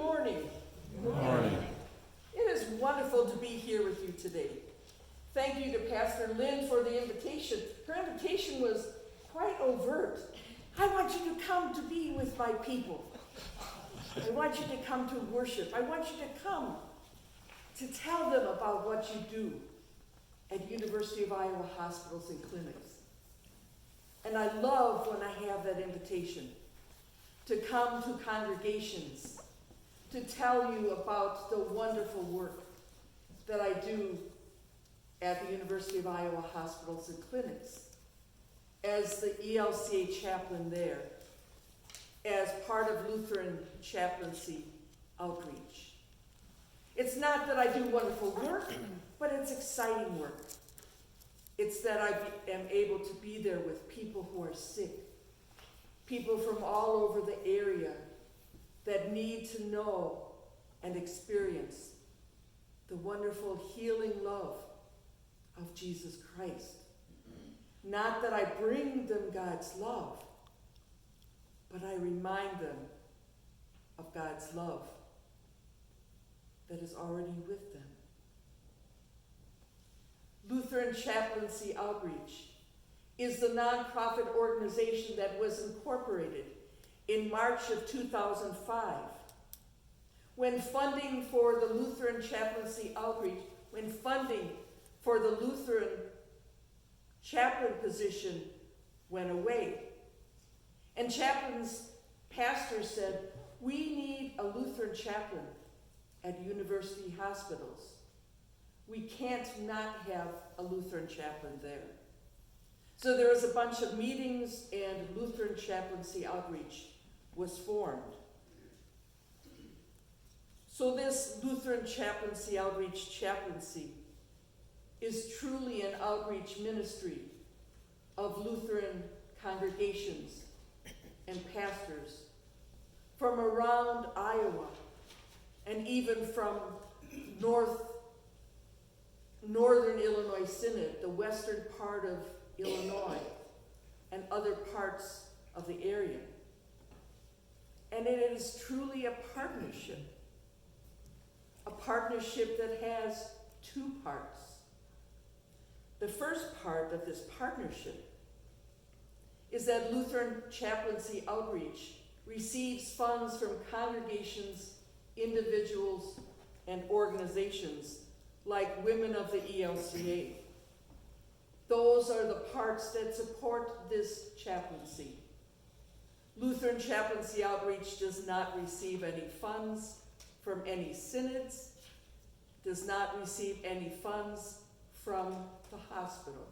morning. Good morning. It is wonderful to be here with you today. Thank you to Pastor Lynn for the invitation. Her invitation was quite overt. I want you to come to be with my people. I want you to come to worship. I want you to come to tell them about what you do at University of Iowa hospitals and clinics. And I love when I have that invitation to come to congregations to tell you about the wonderful work that I do at the University of Iowa hospitals and clinics as the ELCA chaplain there, as part of Lutheran chaplaincy outreach. It's not that I do wonderful work, but it's exciting work. It's that I am able to be there with people who are sick, people from all over the area that need to know and experience the wonderful healing love of Jesus Christ. Not that I bring them God's love, but I remind them of God's love that is already with them. Lutheran Chaplaincy Outreach is the nonprofit organization that was incorporated in March of 2005. When funding for the Lutheran Chaplaincy Outreach, when funding for the Lutheran chaplain position went away. And chaplain's pastor said, we need a Lutheran chaplain at university hospitals. We can't not have a Lutheran chaplain there. So there was a bunch of meetings and Lutheran Chaplaincy Outreach was formed. So this Lutheran Chaplaincy Outreach chaplaincy is truly an outreach ministry of Lutheran congregations and pastors from around Iowa and even from Northern Illinois Synod, the western part of Illinois, and other parts of the area. And it is truly a partnership that has two parts. The first part of this partnership is that Lutheran Chaplaincy Outreach receives funds from congregations, individuals, and organizations like Women of the ELCA. Those are the parts that support this chaplaincy. Lutheran Chaplaincy Outreach does not receive any funds from any synods, does not receive any funds from the hospital.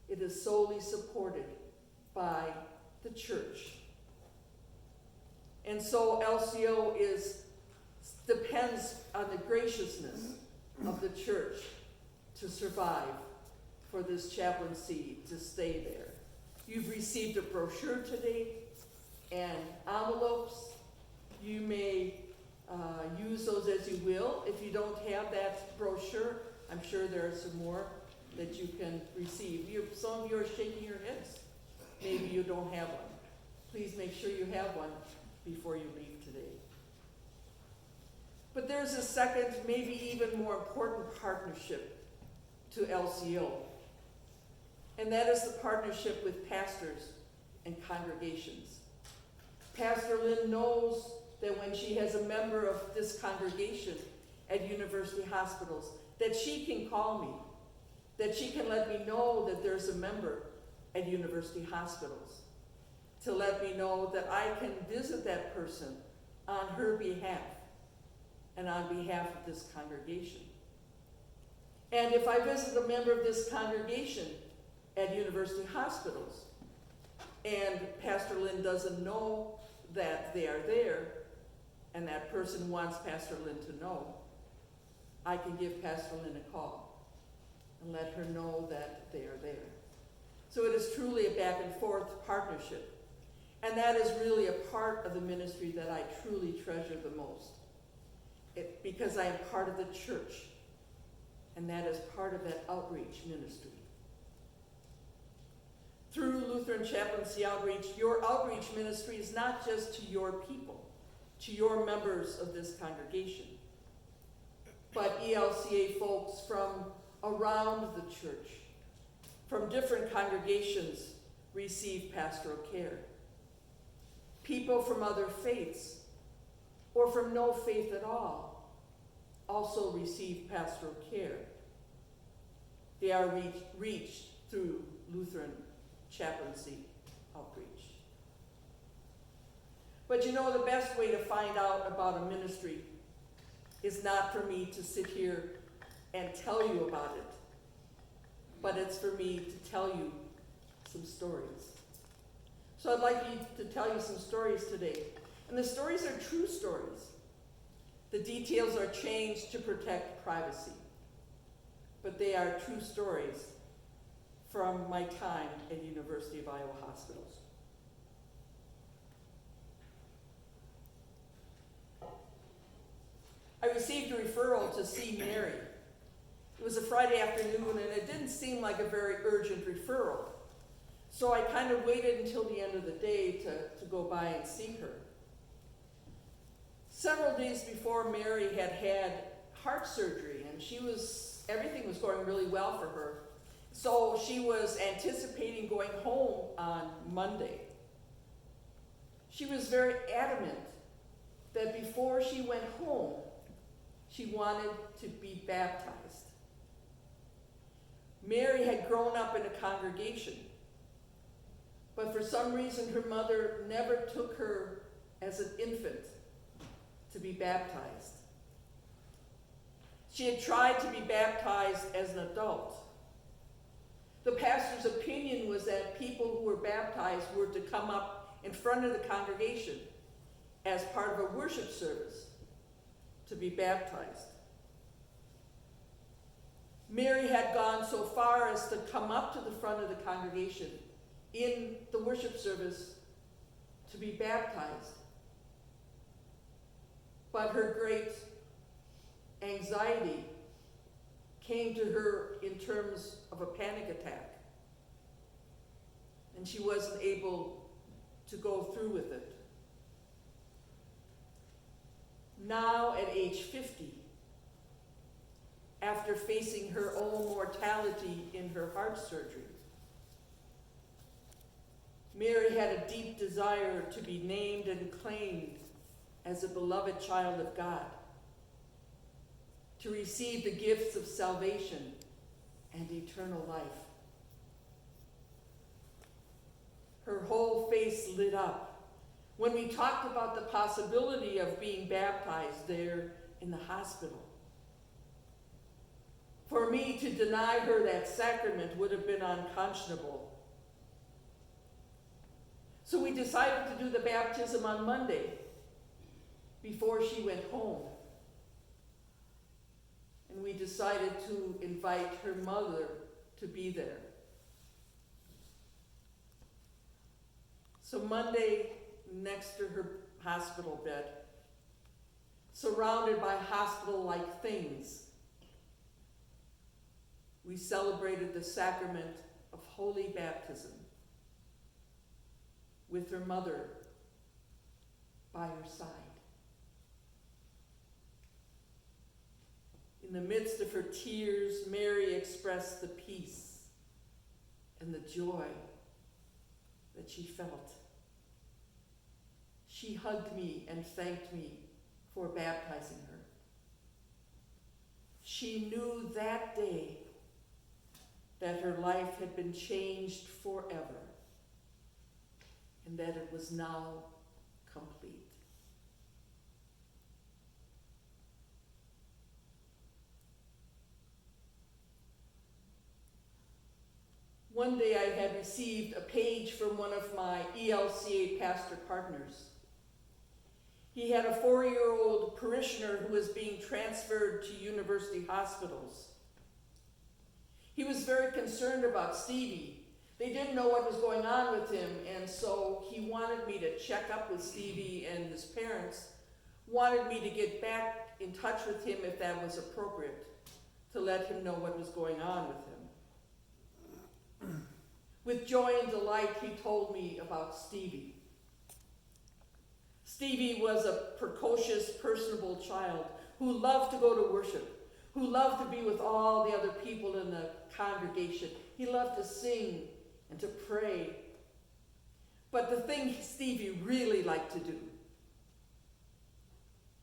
It is solely supported by the church. And so LCO depends on the graciousness of the church to survive, for this chaplaincy to stay there. You've received a brochure today and envelopes. You may use those as you will. If you don't have that brochure, I'm sure there are some more that you can receive. Some of you are shaking your heads. Maybe you don't have one. Please make sure you have one before you leave today. But there's a second, maybe even more important partnership to LCO. And that is the partnership with pastors and congregations. Pastor Lynn knows that when she has a member of this congregation at university hospitals, that she can call me, that she can let me know that there's a member at university hospitals, to let me know that I can visit that person on her behalf and on behalf of this congregation. And if I visit a member of this congregation at university hospitals, and Pastor Lynn doesn't know that they are there, and that person wants Pastor Lynn to know, I can give Pastor Lynn a call and let her know that they are there. So it is truly a back and forth partnership. And that is really a part of the ministry that I truly treasure the most. Because I am part of the church, and that is part of that outreach ministry. Through Lutheran Chaplaincy Outreach, your outreach ministry is not just to your people, to your members of this congregation, but ELCA folks from around the church, from different congregations, receive pastoral care. People from other faiths, or from no faith at all, also receive pastoral care. They are reached through Lutheran chaplaincy outreach. But you know, the best way to find out about a ministry is not for me to sit here and tell you about it, but it's for me to tell you some stories. So I'd like to tell you some stories today. And the stories are true stories. The details are changed to protect privacy, but they are true stories from my time at University of Iowa hospitals. I received a referral to see Mary. It was a Friday afternoon, and it didn't seem like a very urgent referral. So I kind of waited until the end of the day to go by and see her. Several days before, Mary had had heart surgery, and everything was going really well for her. So she was anticipating going home on Monday. She was very adamant that before she went home, she wanted to be baptized. Mary had grown up in a congregation, but for some reason her mother never took her as an infant to be baptized. She had tried to be baptized as an adult. The pastor's opinion was that people who were baptized were to come up in front of the congregation as part of a worship service to be baptized. Mary had gone so far as to come up to the front of the congregation in the worship service to be baptized. But her great anxiety came to her in terms of a panic attack, and she wasn't able to go through with it. Now at age 50, after facing her own mortality in her heart surgery, Mary had a deep desire to be named and claimed as a beloved child of God, to receive the gifts of salvation and eternal life. Her whole face lit up when we talked about the possibility of being baptized there in the hospital. For me to deny her that sacrament would have been unconscionable. So we decided to do the baptism on Monday before she went home. And we decided to invite her mother to be there. So Monday, next to her hospital bed, surrounded by hospital-like things, we celebrated the sacrament of holy baptism with her mother by her side. In the midst of her tears, Mary expressed the peace and the joy that she felt. She hugged me and thanked me for baptizing her. She knew that day that her life had been changed forever and that it was now complete. One day I had received a page from one of my ELCA pastor partners. He had a 4-year-old parishioner who was being transferred to university hospitals. He was very concerned about Stevie. They didn't know what was going on with him, and so he wanted me to check up with Stevie, and his parents wanted me to get back in touch with him if that was appropriate, to let him know what was going on with him. With joy and delight, he told me about Stevie. Stevie was a precocious, personable child who loved to go to worship, who loved to be with all the other people in the congregation. He loved to sing and to pray. But the thing Stevie really liked to do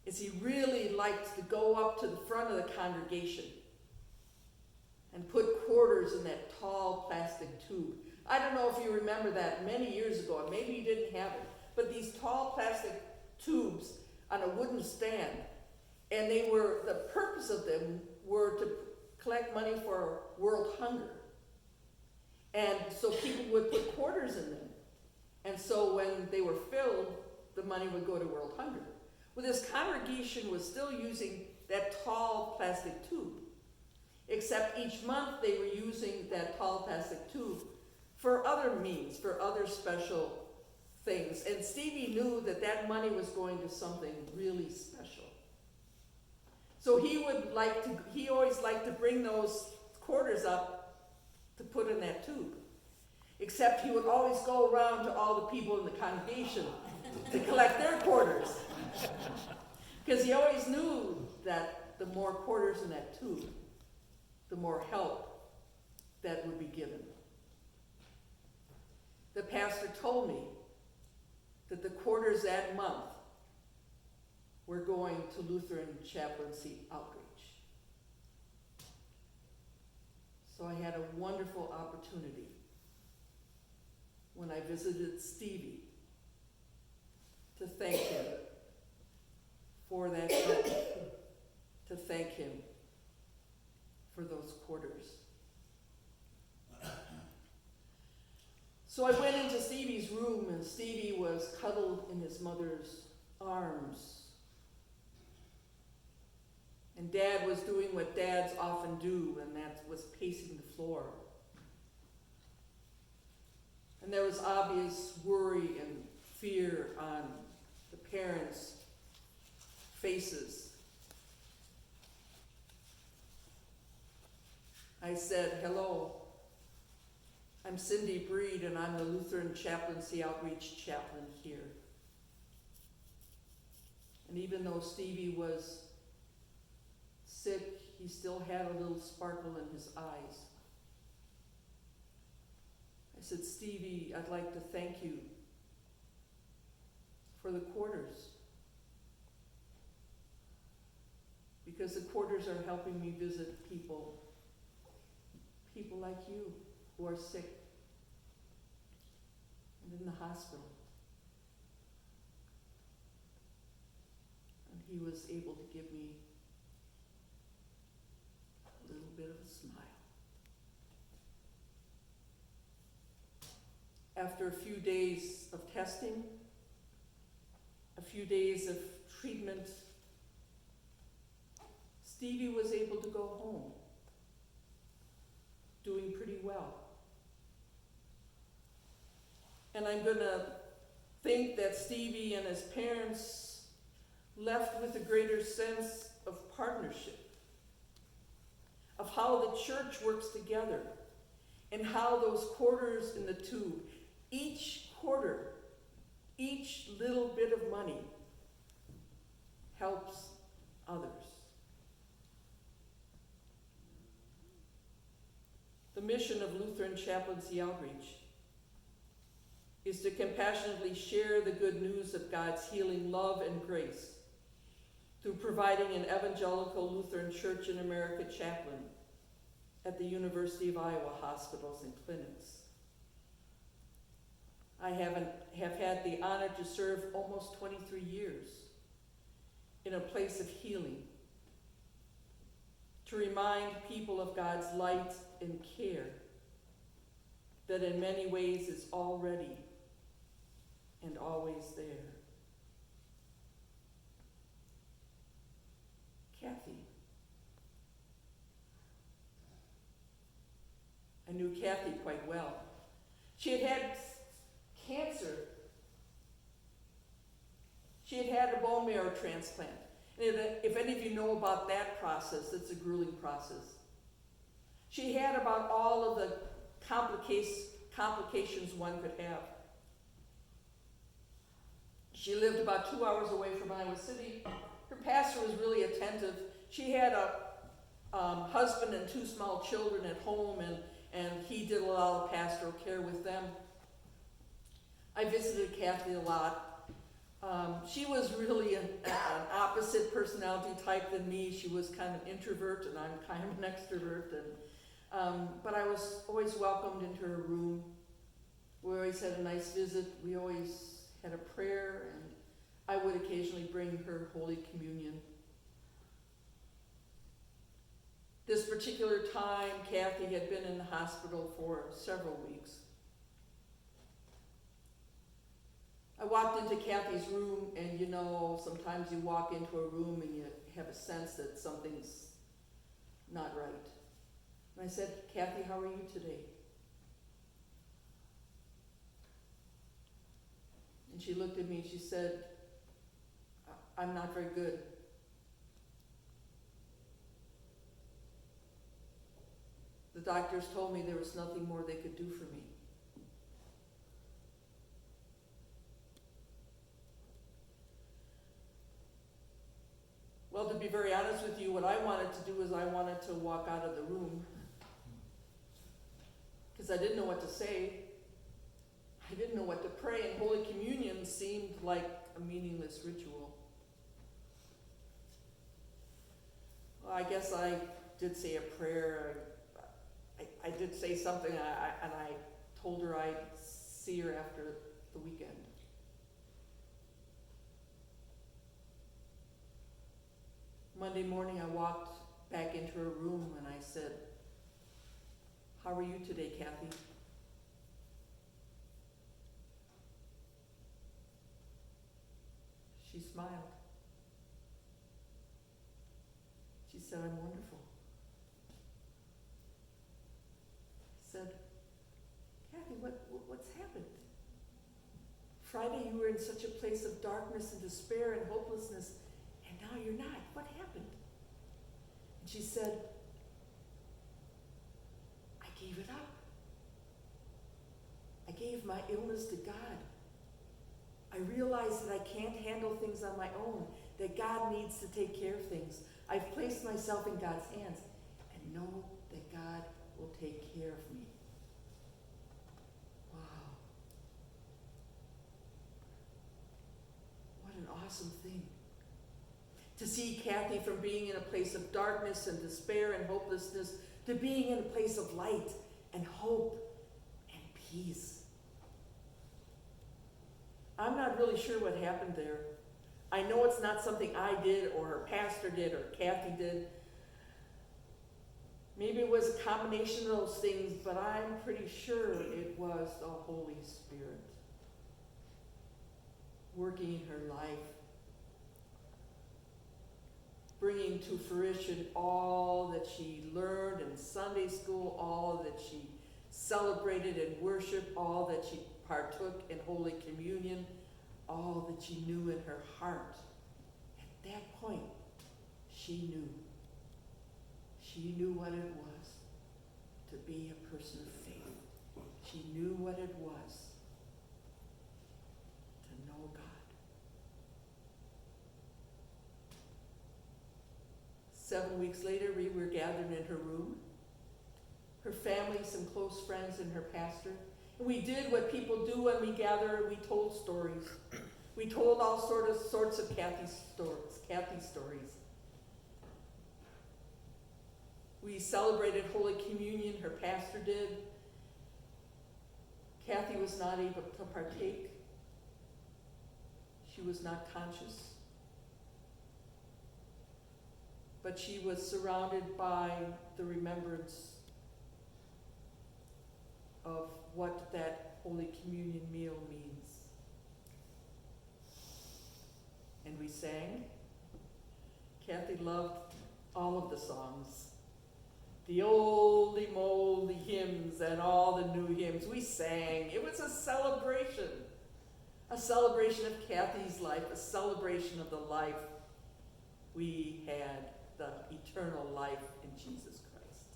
is he really liked to go up to the front of the congregation and put quarters in that tall plastic tube. I don't know if you remember that many years ago, and maybe you didn't have it, but these tall plastic tubes on a wooden stand, and the purpose of them were to collect money for world hunger. And so people would put quarters in them. And so when they were filled, the money would go to world hunger. Well, this congregation was still using that tall plastic tube, except each month they were using that tall plastic tube for other means, for other special things. And Stevie knew that that money was going to something really special. So he always liked to bring those quarters up to put in that tube. Except he would always go around to all the people in the congregation to collect their quarters. Because he always knew that the more quarters in that tube, the more help that would be given. The pastor told me that the quarters that month were going to Lutheran Chaplaincy outreach. So I had a wonderful opportunity when I visited Stevie to thank him for that help, to thank him for those quarters. So I went into Stevie's room, and Stevie was cuddled in his mother's arms. And Dad was doing what dads often do, and that was pacing the floor. And there was obvious worry and fear on the parents' faces. I said, "Hello, I'm Cindy Breed, and I'm the Lutheran Chaplaincy Outreach Chaplain here." And even though Stevie was sick, he still had a little sparkle in his eyes. I said, "Stevie, I'd like to thank you for the quarters, because the quarters are helping me visit people like you who are sick and in the hospital." And he was able to give me a little bit of a smile. After a few days of testing, a few days of treatment, Stevie was able to go home, doing pretty well. And I'm going to think that Stevie and his parents left with a greater sense of partnership, of how the church works together, and how those quarters in the tube, each quarter, each little bit of money helps others. The mission of Lutheran Chaplaincy Outreach is to compassionately share the good news of God's healing love and grace through providing an evangelical Lutheran Church in America chaplain at the University of Iowa hospitals and clinics. I have had the honor to serve almost 23 years in a place of healing, to remind people of God's light and care that in many ways is already and always there. Kathy. I knew Kathy quite well. She had had cancer. She had had a bone marrow transplant. And if any of you know about that process, it's a grueling process. She had about all of the complications one could have. She lived about 2 hours away from Iowa City. Her pastor was really attentive. She had a husband and 2 small children at home, and he did a lot of pastoral care with them. I visited Kathy a lot. She was really an opposite personality type than me. She was kind of introvert, and I'm kind of an extrovert. But I was always welcomed into her room. We always had a nice visit. We always had a prayer, and I would occasionally bring her Holy Communion. This particular time, Kathy had been in the hospital for several weeks. I walked into Kathy's room, and sometimes you walk into a room and you have a sense that something's not right. And I said, "Kathy, how are you today?" And she looked at me and she said, "I'm not very good." The doctors told me there was nothing more they could do for me. Well, to be very honest with you, what I wanted to do is I wanted to walk out of the room because I didn't know what to say. I didn't know what to pray, and Holy Communion seemed like a meaningless ritual. Well, I guess I did say a prayer. I did say something, and I told her I'd see her after the weekend. Monday morning, I walked back into her room and I said, "How are you today, Kathy?" She smiled. She said, "I'm wonderful." I said, "Kathy, what's happened? Friday you were in such a place of darkness and despair and hopelessness, and now you're not. What happened?" And she said, "I gave it up. I gave my illness to God. I realized that I can't handle things on my own, that God needs to take care of things. I've placed myself in God's hands and know that God will take care of me." Wow. What an awesome thing. To see Kathy from being in a place of darkness and despair and hopelessness to being in a place of light and hope and peace. I'm not really sure what happened there. I know it's not something I did or her pastor did or Kathy did. Maybe it was a combination of those things, but I'm pretty sure it was the Holy Spirit working in her life, bringing to fruition all that she learned in Sunday school, all that she celebrated in worship, all that she partook in Holy Communion, all that she knew in her heart. At that point, she knew. She knew what it was to be a person of faith. She knew what it was to know God. 7 weeks later, we were gathered in her room. Her family, some close friends, and her pastor. And we did what people do when we gather. We told stories. We told all sorts of Kathy's stories. We celebrated Holy Communion. Her pastor did. Kathy was not able to partake. She was not conscious. But she was surrounded by the remembrance of what that Holy Communion meal means. And we sang. Kathy loved all of the songs. The oldie moldy hymns and all the new hymns. We sang. It was a celebration. A celebration of Kathy's life, a celebration of the life we had, the eternal life in Jesus Christ.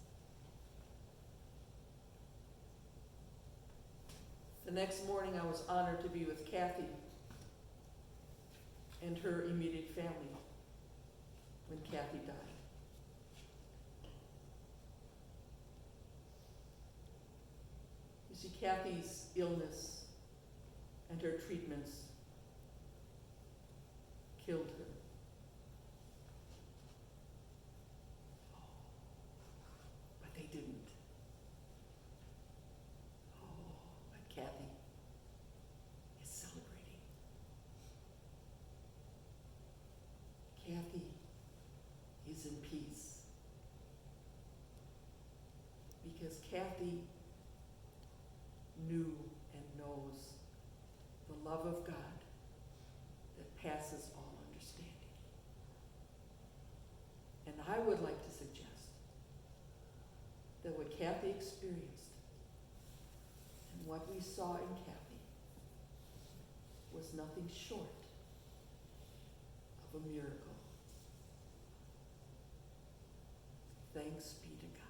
The next morning I was honored to be with Kathy and her immediate family when Kathy died. You see, Kathy's illness and her treatments killed her. But they didn't. Oh, but Kathy is celebrating. Kathy is in peace. Because Kathy knew and knows the love of God that passes all understanding. And I would like to suggest that what Kathy experienced and what we saw in Kathy was nothing short of a miracle. Thanks be to God.